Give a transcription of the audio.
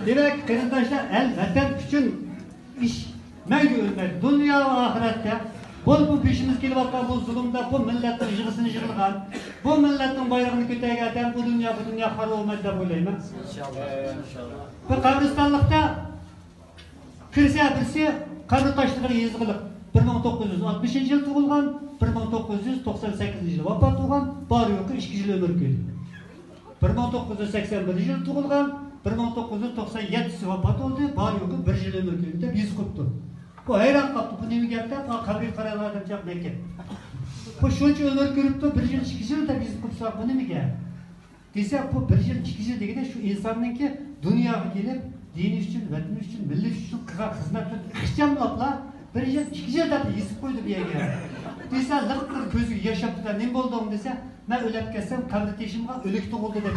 Demek kardeşler el vatan için iş mevcut ölmez. Dünya ve ahirette bu peşimiz gelip bakan bu zulümde bu milletin jığısını jığılgan, bu milletin bayrağını kötüye bu dünya har olmaz da böyleyim. Bu kabristanlıkta kirse birisi kabir taşlığı yazgılık 1960 yıl tuğulgan, 1998 yıl vafat olgan, bari yok 2 yıl ömür köydü. 1981 yıl tuğulgan, 1997 vafat oldu, bari yok 1 yıl ömür köydü de yüz koptu. Bu hayran kaptı, bu nemi geldi, kabir karalardan cevap ne ki? Bu şunca ömür görüp de 1 yıl 2 yıl da yüz kopsa bu nemi geldi? Dese bu 1 yıl 2 yıl degende şu insanın ki dünyaya gelip dini için, vətini için, millet için, hizmet için, Hristiyan bulapla 1 yıl 2 yıl da yüz koydu bir yere. Dese lıqtır gözü yaşaptı da ne oldu dese, ben ölüp kessem kabir teşimga ölükte oldu da